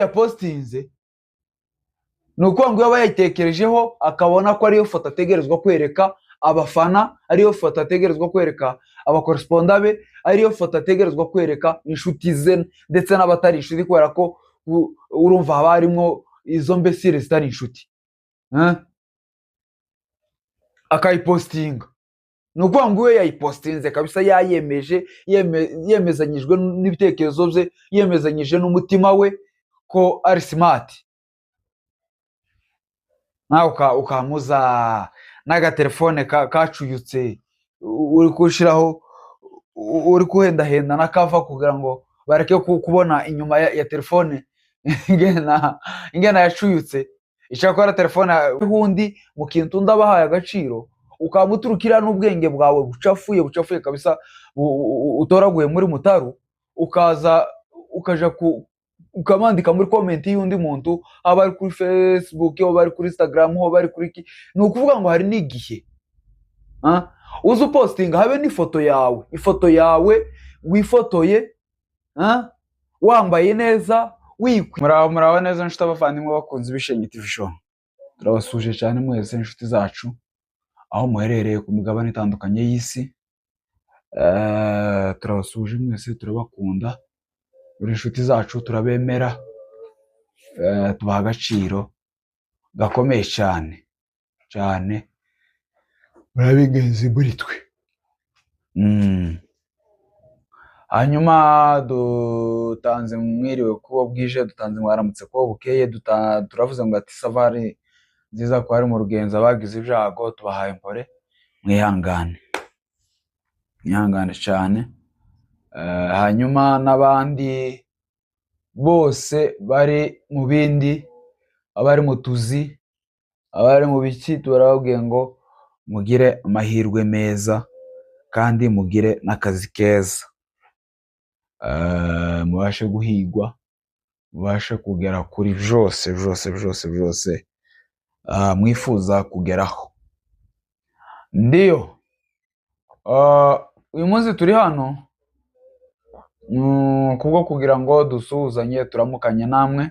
yapostinze nuko ngo yaba yayitekerejeho akabona ko ariyo foto ategerezwa kwereka abafana, ariyo foto ategerezwa kwereka abakoresponda be, ariyo foto ategerezwa kwereka inshuti ze ndetse n'abatari inshuti, kubera ko urumva haba harimo izo mbesire zitari inshuti, akayipostinga. Ni ukuvuga ngo iyo yayipostinze kabisa yayemeje, yemezanyijwe n'ibitekerezo bye, yemezanyije n'umutima we ko ari smart. Nawe ukamuza n'agatelefone kacuyutse uri kushiraho, uri kuhendahenda n'akava kugira ngo bareke kubona inyuma ya telefone ingena yacuyutse. Icyakora telefone hundi mu kintu ndabahaye agaciro, ukamuturukira n'ubwenge bwawe bucafuye kabisa, utoraguye muri mutaru, ukaja ukamandika muri comment y'undi muntu, aba ari kuri Facebook, aba ari kuri Instagram, aba ari kuri iki. Ni ukuvuga ngo hari n'igihe uzi posting habe n'ifoto yawe, ifoto yawe wifotoye wambaye neza, muraba neza nshuti abavandimwe bakunze Bishenyi TV show. Turabasuje cyane mwese inshuti zacu aho muherereye ku migabane itandukanye y'isi. Turabasuje mwese, turabakunda, buri inshuti zacu turabemera, tubaha agaciro gakomeye cyane cyane, murabingenzi muri twe. Hanyuma dutanze mwiriwe kuba bwije, dutanze mwaramutse kuba bukeye, turavuze ngo ati savari nziza ko hari mu rugenzo abagize ibyago, tubahaye mpore, mwihangane cyane. Hanyuma n'abandi bose bari mu bindi, abari mu tuzi, abari mu biki, turababwiye ngo mugire amahirwe meza kandi mugire n'akazi keza, mubashe guhigwa, mubashe kugera kuri byose mwifuza kugeraho. Ndiyo uyu munsi turi hano kubwo kugira ngo dusuhuzanye, turamukanye namwe,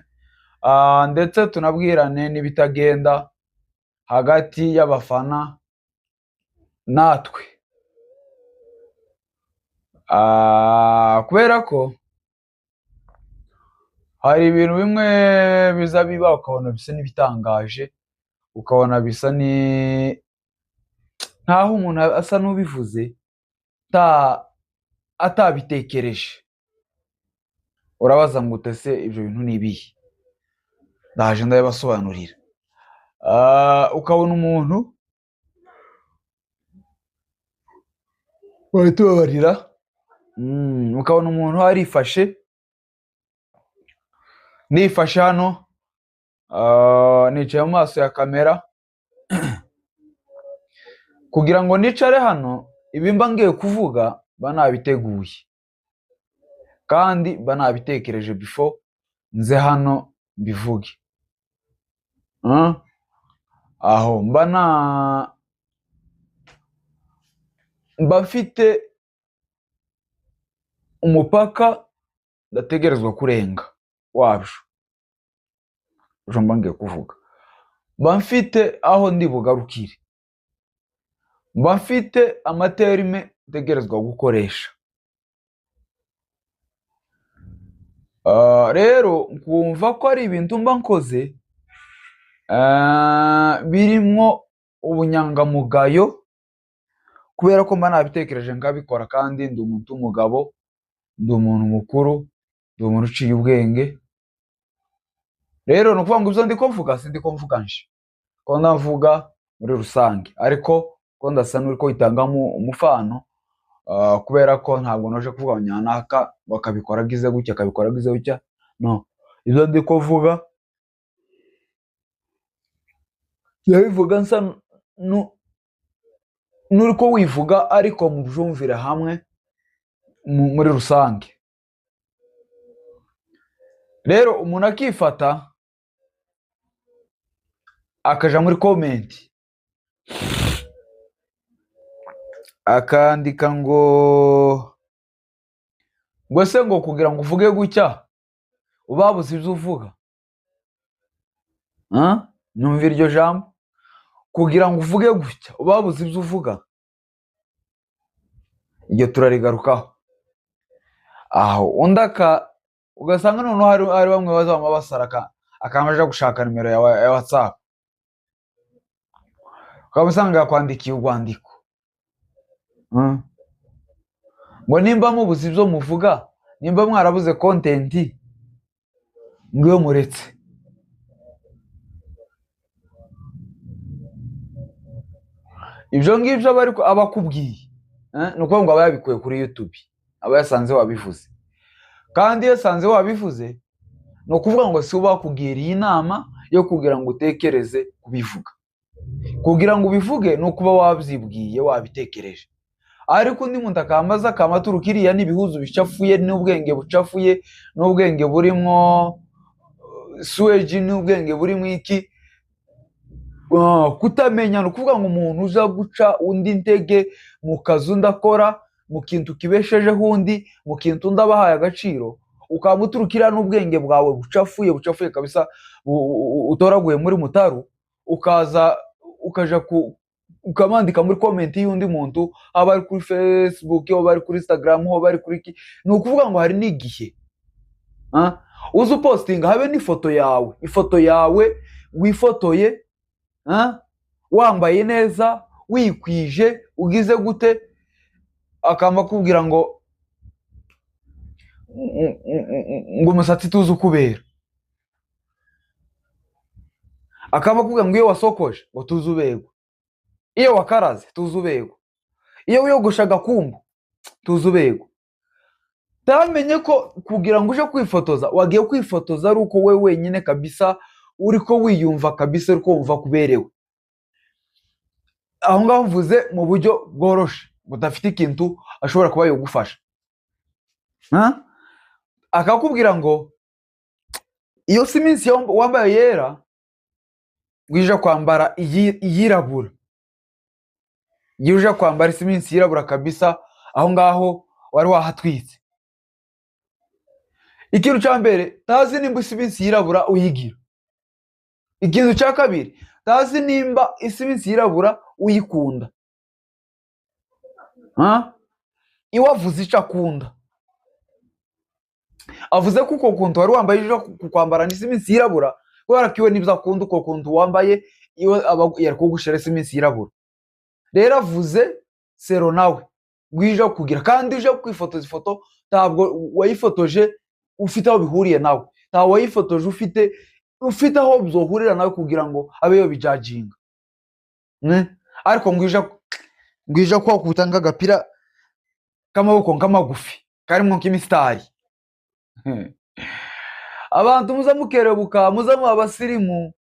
ndetse tunabwirane n'ibitagenda hagati y'abafana natwe, kubera ko hari ibintu bimwe biza biba ukabona bisa n'ibitangaje, ukabona bisa nkaho umuntu asa n'ubivuze atabitekereje. Urabaza ngo utese ibyo bintu ni ibihe? Ndaje ndabibasobanurira. Ukabona umuntu baratubabarira, ukabona umuntu arifashe, nifashe hano, nicaye mu maso ya kamera kugira ngo nicare hano, ibimba ngiye kuvuga banabiteguye kandi banabitekereje before nze hano mbivuge. Aho mba mfite umupaka ndategerezwa kurenga wabyo, mba ngiye kuvuga, mba mfite aho ndi bugarukire, mba mfite amaterime ntegerezwa gukoresha. Rero nkumva ko ari ibintu mba nkoze birimo ubunyangamugayo, kubera ko mba nabitekereje ngabikora, kandi ndi umuntu w'umugabo, ndi umuntu mukuru, ndi umuntu uciye ubwenge. Rero ni ukuvuga ngo ibyo ndi kuvuga sindi ko mvuga nje, ko ndavuga muri rusange, ariko ko ndasa n'uri ko itangamo umufano, kubera ko ntabwo noje kuvuga abanyanaka bakabikora agize gutya, akabikora agize gutya. No, ibyo ndi kuvuga yabivuga nsa n'uri ko wivuga, ariko mu byumvire hamwe muri rusange. Rero umuntu akifata akaja muri comment akandika ngo se ngo kugira ngo uvuge gutya ubabuze ibyo uvuga, Numva iryo jambo kugira ngo uvuge gutya babuze ibyo uvuga, iryo turarigarukaho. Aho undi ugasanga noneho hari bamwe bazaba basara akamaja gushaka nimero ya WhatsApp, ukaba usanga yakwandikiye urwandiko ngo nimba mubuze ibyo muvuga, nimba mwarabuze content, ngo iyo muretse. Ibyo ngibyo aba akubwiye ni ukuvuga ngo aba yabikuye kuri YouTube, aba yasanze wabivuze. Kandi iyo yasanze wabivuze ni ukuvuga ngo si uba wakugiriye inama yo kugira ngo utekereze kubivuga. Kugira ngo ubivuge ni ukuba wabyibwiye, wabitekereje. Ariko undi muntu akamaza akamaturuka iriya n'ibihuzu bicafuye n'ubwenge bucafuye n'ubwenge burimo sewage n'ubwenge burimo iki, kutamenya. Ni ukuvuga ngo umuntu uza guca undi intege mu kazi undi akora, mu kintu kibeshejeho undi, mu kintu undi abahaye agaciro, ukamuturuka iriya n'ubwenge bwawe bucafuye kabisa, utoraguye muri mutaru, ukaza ukaja ukamandika muri comment y'undi muntu, haba ari kuri Facebook, haba ari kuri Instagram, haba ari kuri iki. Ni ukuvuga ngo hari n'igihe uzi upostinga habe n'ifoto yawe, ifoto yawe wifotoye wambaye neza, wikwije, ugize gute, akamba kubwira ngo umusatsi tuzi ukubera, akamba kubwira ngo iyo wasokoje ngo tuzi ubegwa, iyo wakaraze tuzi ubegwa, iyo wiyogosha agakumbu tuzi ubegwa. Tamenye ko kugira ngo uje kwifotoza wagiye kwifotoza ari uko we wenyine kabisa uriko wiyumva kabisa, uriko wumva kuberewe. Aho ngaho mvuze mu buryo bworoshe budafite ikintu ashobora kuba yogufasha. Akakubwira ngo iyo si iminsi wambaye yera wije kwambara iyirabura, iyo uje kwambara isi iminsi yirabura kabisa, aho ngaho wari wahatwitse. Ikintu cya mbere, tazi nimba isi iminsi yirabura uyigira. Ikintu cya kabiri, tazi nimba isi iminsi yirabura uyikunda. Iwavuze icyo akunda, avuze ko uko kuntu wari wambaye uje kwambara n'isi iminsi yirabura, kubera ko iwe nibyo akunda uko kuntu wambaye, iwe yari kugushira isi iminsi yirabura. Rero avuze sero nawe gwije kugira, kandi uje kwifotoza ifoto ntabwo wayifotoje ufite aho bihuriye nawe, ntabwo wayifotoje ufite aho byohurira nawe kugira ngo abe yo bijajinga. Ariko ngwije kwa kutanga agapira k'amaboko nk'amagufi karimo nk'imisitari. Abantu muza mukerebuka, muza mu abasirimu,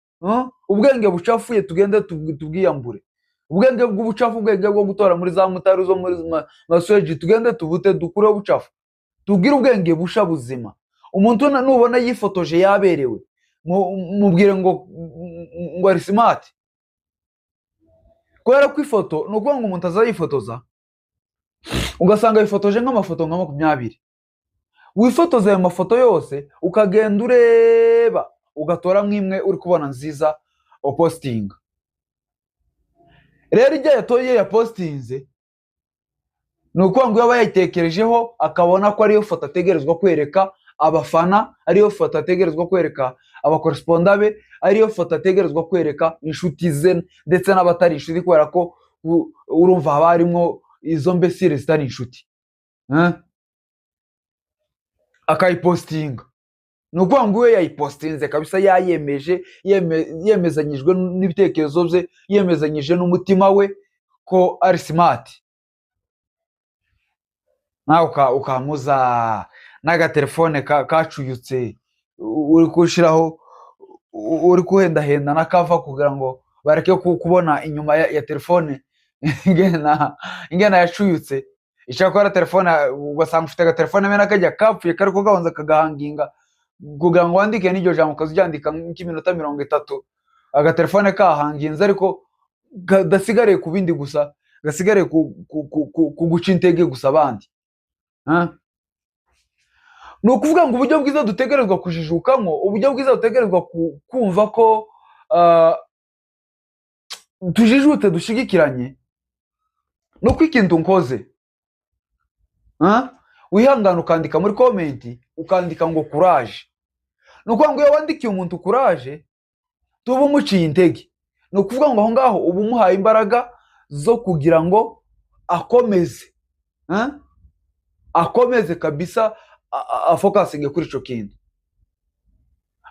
ubwenge bucafuye tugende tubwiyambure. Ubwenge bw'ubucafu, ubwenge bwo gutora muri za mutaru zo muri masweji, tugende tubute dukure ubucafu, tubwire ubwenge busha buzima. Umuntu nubona yifotoje yaberewe, mubwire ngo ari smart. Kubera ko ifoto ni ukuvuga ngo umuntu azayifotoza ugasanga yifotoje nk'amafoto nka 20, wifotoza ayo mafoto yose ukagenda ureba ugatora nk'imwe uri kubona nziza postinga. Rero ijya yatoye ya postinze ni ukuvuga ngo yaba yayitekerejeho akabona ko ariyo foto ategerezwa kwereka abafana, ariyo foto ategerezwa kwereka abakoresponda be, ariyo foto ategerezwa kwereka inshuti ze ndetse n'abatari inshuti, kubera ko urumva haba harimo izo mbesire zitari inshuti. Akayipostinga, ni ukuvuga ngo we yayipostinze kabisa, yayemeje, yemezanyijwe n'ibitekerezo bye, yemezanyije n'umutima we ko ari smart. Nawe ukamuza n'agatelefone kacuyutse uri kushiraho, uri kuhendahenda n'akava kugira ngo bareke kubona inyuma ya telefone ingena yacuyutse. Ishakora telefone ugasanga ufite agatelefone mena kajya kapfuye kariko gahonza kagahanginga kugira ngo wandike n'iryo jambo ukazyandika nk'iminota 30, agatelefone kahanginze ariko gadasigare ku bindi gusa, gasigare kuguca intege gusa abandi. Ni ukuvuga ngo uburyo bwiza dutegerezwa kujijukamo, uburyo bwiza dutegerezwa kumva ko tujijute dushigikiranye nuko ikintu nkoze wihangana ukandika muri komenti ukandika ngo kuraje. Ni ukuvuga ngo iyo wandikiye umuntu kuraje tuba umuciye intege, ni ukuvuga ngo aho ngaho uba umuhaye imbaraga zo kugira ngo akomeze kabisa afokasinge kuri ico kintu.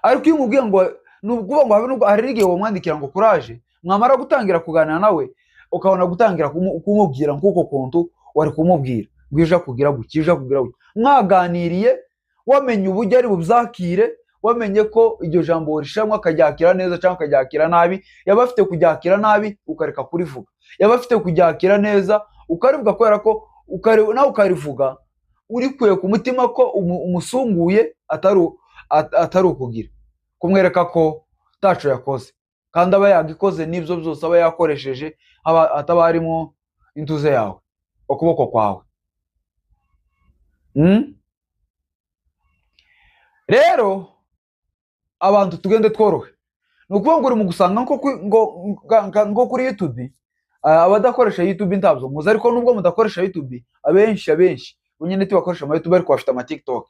Ariko iyo umubwiye ngo ni ukuvuga ngo hari n'igihe wamwandikira ngo kuraje, mwamara gutangira kuganira nawe ukabona gutangira kumubwira nk'uko kuntu wari kumubwira ngo ija kugira gutya mwaganiriye, wamenye uburyo ari bubyakire, wamenye ko iryo jambo rishamwe akaryakira neza cyangwa akaryakira nabi. Yaba afite kuryakira nabi ukareka kurivuga, yaba afite kuryakira neza ukarivuga, kubera ko nawe ukarivuga uri kuye ku mutima ko umusunguye atari ukugira kumwereka ko taco yakoze, kandi aba yagikoze n'ibyo byose aba yakoresheje ataba harimo intuze yawe, ukuboko kwawe. Rero abantu tugende tworohe. Ni ukuvuga ngo uri mu gusanga ngo kuri YouTube, abadakoresha YouTube ntabyo muzi, ariko nubwo mudakoresha YouTube abenshi nyine bakoresha ama YouTube ariko bafite ama TikTok,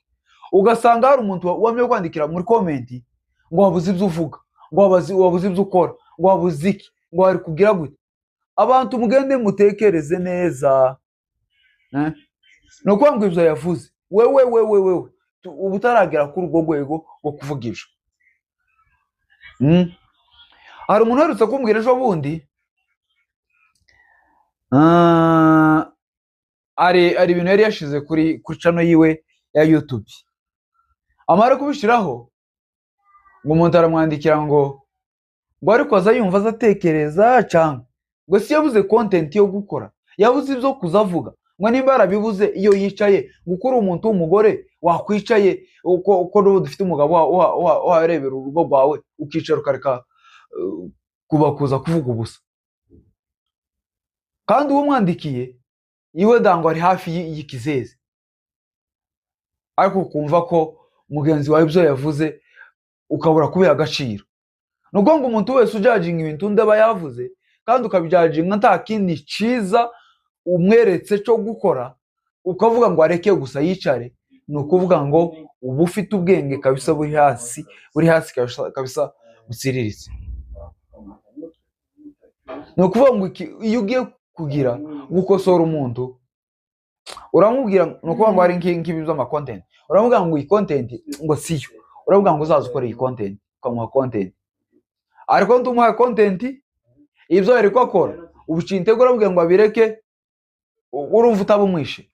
ugasanga hari umuntu wamye kwandikira muri komenti ngo wabuze ibyo uvuga, ngo wabuze ibyo ukora, ngo wabuze iki, ngo wari kugira gute. Abantu mugende mutekereze neza. Ni ukuvuga ngo ibyo yavuze wewe uba utaragera kuri urwo rwego rwo kuvuga ibyo. Hari umuntu uherutse kumbwira ejo bundi, ari ibintu yari yashize kuri channel yiwe ya YouTube, amara kubishiraho ngo umuntu aramwandikira ngo ariko aza yumva azatekereza cyangwa ngo si yabuze content yo gukora, yabuze ibyo kuzavuga. Ngo nimba yarabibuze iyo yicaye gukora umuntu w'umugore wakwicaye uko dufite umugabo warebera urugo rwawe ukicara ukareka kuza kuvuga ubusa, kandi uwo mwandikiye iwe dango ari hafi y'ikizeze, ariko ukumva ko mugenzi wawe ibyo yavuze ukabura kubiha agaciro. Ni ukuvuga ngo umuntu wese ujajinga ibintu ndaba yavuze kandi ukabijajinga nta kindi ciza umweretse cyo gukora, ukavuga ngo areke gusa yicare, ni ukuvuga ngo uba ufite ubwenge kabisa buri hasi kabisa butsiriritse. Ni ukuvuga ngo iyo ugiye kugira gukosora umuntu uramubwira, ni ukuvuga ngo hari nk'ibi by'ama content, uramubwira ngo iyi content ngo siyo, uravuga ngo uzaza ukora iyi content, ukamuha content, ariko ntumuha content ibyo yari ko akora ubuciye intego, uramubwira ngo abireke, urumva utabumwishe.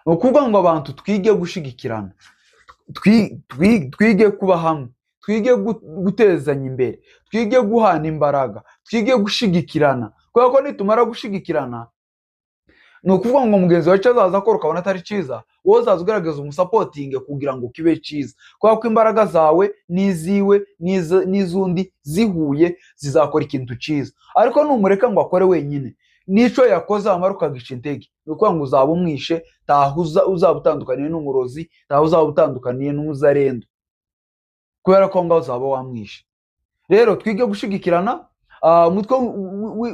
Ni ukuvuga ngo abantu twige gushigikirana, twige kuba hamwe, twige gutezanya imbere, twige guhana imbaraga, twige gushigikirana, kubera ko nitumara gushigikirana ni ukuvuga ngo mugenzi wawe azaza akora ukabona atari cyiza, wowe uzaza ugaragaza umusapotinge kugira ngo kibe cyiza, kubera ko imbaraga zawe n'iziwe n'iz'undi zihuye zizakora ikintu cyiza. Ariko numureka ngo akore wenyine, nico yakoze amara ukagica intege, ni ukuvuga ngo uzaba umwishe, uzaba utandukaniye n'umurozi, uzaba utandukaniye n'umuzarendo, kubera ko ngaho uzaba wamwishe. Rero twige gushigikirana. Umutwe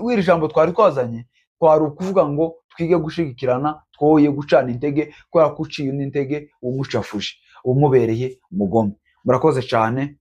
w'iri jambo twari twazanye twari ukuvuga ngo twige gushigikirana, twoye gucana intege, kubera ko uciye undi intege umucafuje, umubereye umugome. Murakoze cyane.